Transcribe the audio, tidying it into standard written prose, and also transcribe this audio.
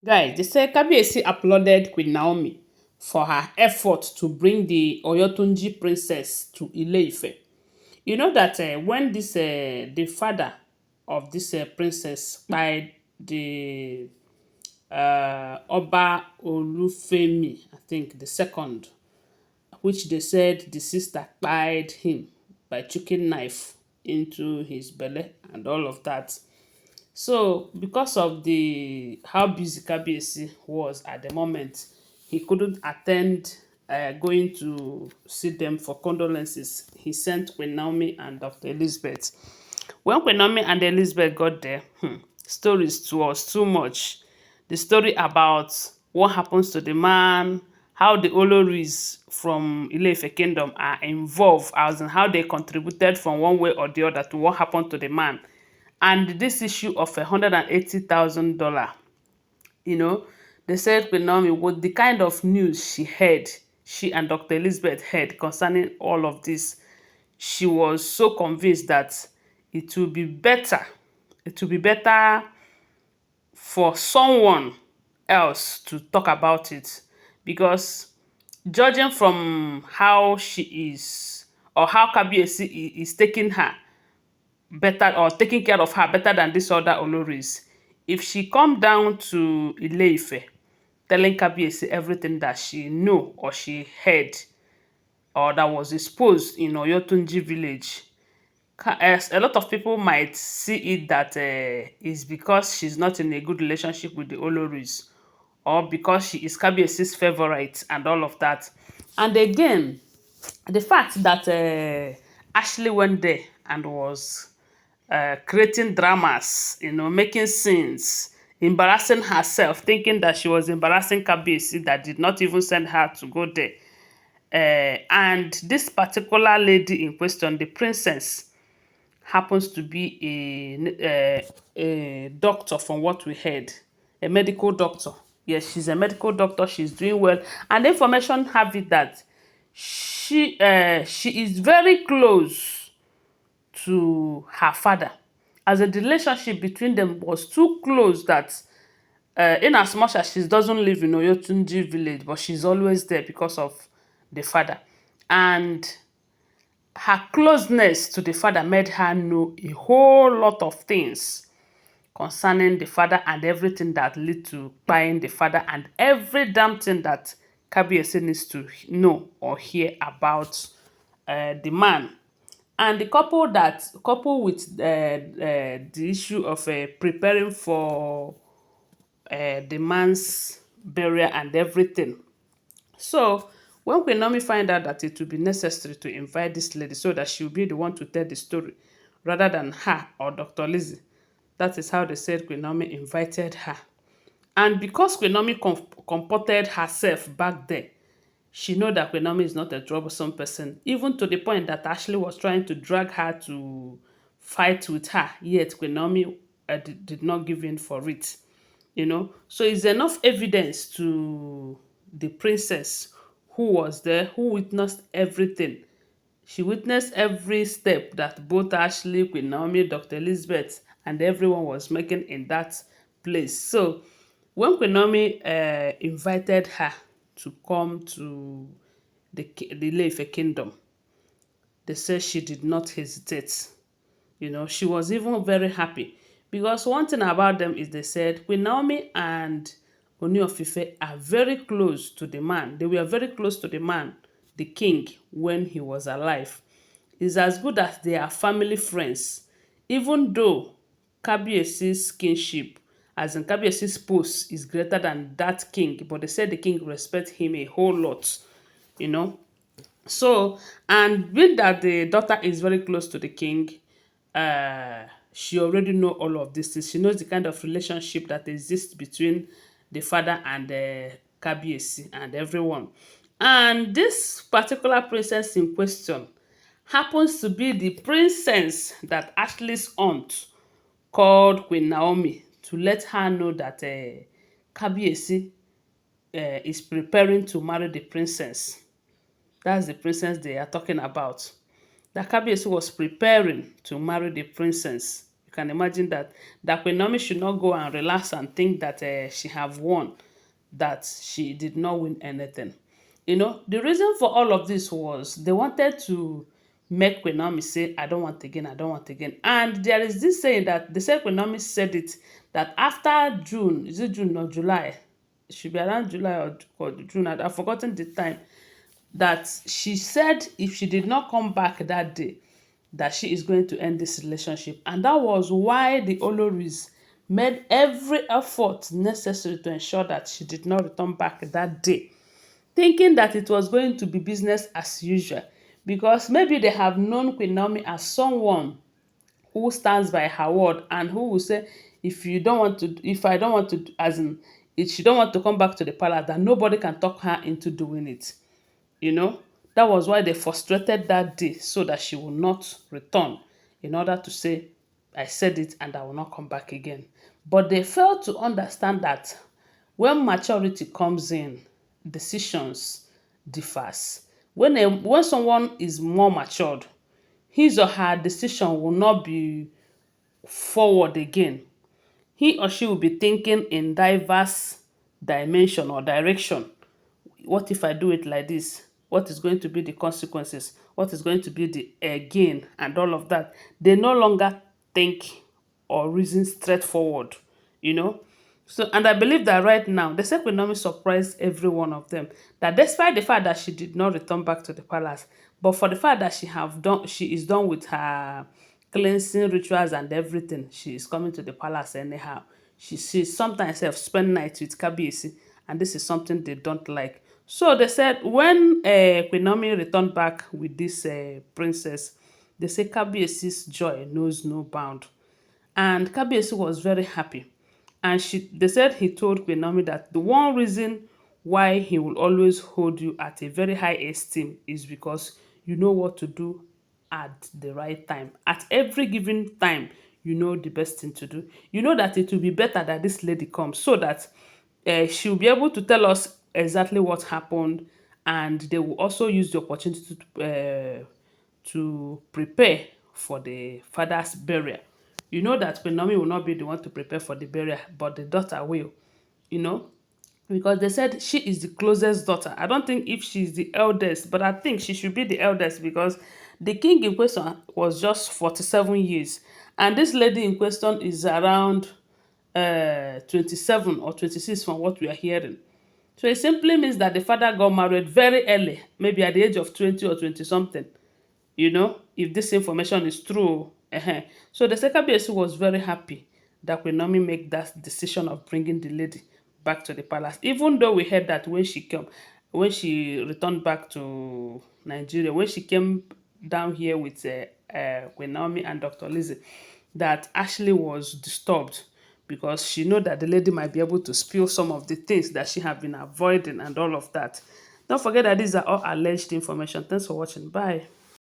Guys, they say Kabiyesi applauded Queen Naomi for her effort to bring the Oyotunji princess to Ile Ife. You know that when this the father of this princess by the Oba Olufemi, I think the second, which they said the sister tied him by choking knife into his belly and all of that. So because of the how busy Kabiyesi was at the moment, he couldn't attend going to see them for condolences. He sent Queen Naomi and Dr. Elizabeth. When Queen Naomi and Elizabeth got there, stories was too much. The story about what happens to the man, how the Olories from Ile Ife Kingdom are involved, as in how they contributed from one way or the other to what happened to the man. And this issue of $180,000, you know, they said Queen Naomi, with the kind of news she heard, she and Dr. Elizabeth heard concerning all of this, she was so convinced that it will be better, it will be better for someone else to talk about it, because judging from how she is, or how Kabiyesi is taking her better, or taking care of her better than this other Oloris, if she come down to Ile Ife telling Kabiyesi everything that she know or she heard or that was exposed in Oyotunji village, as a lot of people might see it that is because she's not in a good relationship with the Oloris, or because she is Kabiyesi's favorite and all of that. And again, the fact that Ashley went there and was creating dramas, making scenes, embarrassing herself, thinking that she was embarrassing Kabiyesi that did not even send her to go there. And this particular lady in question, the princess, happens to be a doctor from what we heard, a medical doctor. Yes, she's a medical doctor. She's doing well, and the information have it that she is very close to her father, as the relationship between them was too close that in as much as she doesn't live in Oyotunji village, but she's always there because of the father. And her closeness to the father made her know a whole lot of things concerning the father and everything that lead to buying the father and every damn thing that Kabiyesi needs to know or hear about the man. And the couple with the issue of preparing for the man's burial and everything. So when Queen Naomi find out that it will be necessary to invite this lady so that she will be the one to tell the story rather than her or Dr. Lizzie, that is how they said Queen Naomi invited her. And because Queen Naomi comported herself back then, she know that Queen Naomi is not a troublesome person, even to the point that Ashley was trying to drag her to fight with her, yet Queen Naomi did not give in for it. So it's enough evidence to the princess who was there, who witnessed everything. She witnessed every step that both Ashley, Queen Naomi, Dr. Elizabeth, and everyone was making in that place. So when Queen Naomi invited her to come to the Ile Ife Kingdom, they said she did not hesitate. She was even very happy, because one thing about them is they said Queen Naomi and Ooni of Ife are very close to the man. They were very close to the man, the king, when he was alive. It's as good as they are family friends, even though Kabiyesi's kingship, as in Kabiyesi's post, is greater than that king, but they said the king respect him a whole lot, you know. So, and being that the daughter is very close to the king, she already know all of these things. She knows the kind of relationship that exists between the father and Kabiyesi and everyone. And this particular princess in question happens to be the princess that Ashley's aunt called Queen Naomi to let her know that Kabiyesi is preparing to marry the princess. That's the princess they are talking about. That Kabiyesi was preparing to marry the princess. You can imagine that Queen Naomi should not go and relax and think that she have won, that she did not win anything. The reason for all of this was they wanted to make Queen Naomi say, I don't want again, I don't want again. And there is this saying that they said Queen Naomi said it, that after June, is it June or July? It should be around July or June, I've forgotten the time, that she said if she did not come back that day, that she is going to end this relationship. And that was why the Olories made every effort necessary to ensure that she did not return back that day, thinking that it was going to be business as usual, because maybe they have known Queen Naomi as someone who stands by her word and who will say, if I don't want to, as in, if she don't want to come back to the palace, that nobody can talk her into doing it. You know, that was why they frustrated that day so that she will not return, in order to say, I said it and I will not come back again. But they failed to understand that when maturity comes in, decisions differs. When someone is more matured, his or her decision will not be forward again. He or she will be thinking in diverse dimension or direction. What if I do it like this? What is going to be the consequences? What is going to be the gain and all of that? They no longer think or reason straightforward, you know. So, and I believe that right now, the Sekinat surprised every one of them. That despite the fact that she did not return back to the palace, but for the fact that she is done with her cleansing rituals and everything, she is coming to the palace anyhow. She sometimes have spend nights with Kabiyesi, and this is something they don't like. So they said when Queen Naomi returned back with this princess, they say Kabiyesi's joy knows no bound. And Kabiyesi was very happy. And they said he told Queen Naomi that the one reason why he will always hold you at a very high esteem is because you know what to do at the right time. At every given time, you know the best thing to do. You know that it will be better that this lady comes, so that she'll be able to tell us exactly what happened, and they will also use the opportunity to prepare for the father's burial. You know that Queen Naomi will not be the one to prepare for the burial, but the daughter will, you know, because they said she is the closest daughter. I don't think if she's the eldest, but I think she should be the eldest, because the king in question was just 47 years, and this lady in question is around 27 or 26 from what we are hearing. So it simply means that the father got married very early, maybe at the age of 20 or 20 something, if this information is true. So the Sekabiesi was very happy that Queen Naomi make that decision of bringing the lady back to the palace. Even though we heard that when she returned back to Nigeria, when she came down here with Queen Naomi and Dr. Lizzie, that Ashley was disturbed because she know that the lady might be able to spill some of the things that she have been avoiding and all of that. Don't forget that these are all alleged information. Thanks for watching. Bye.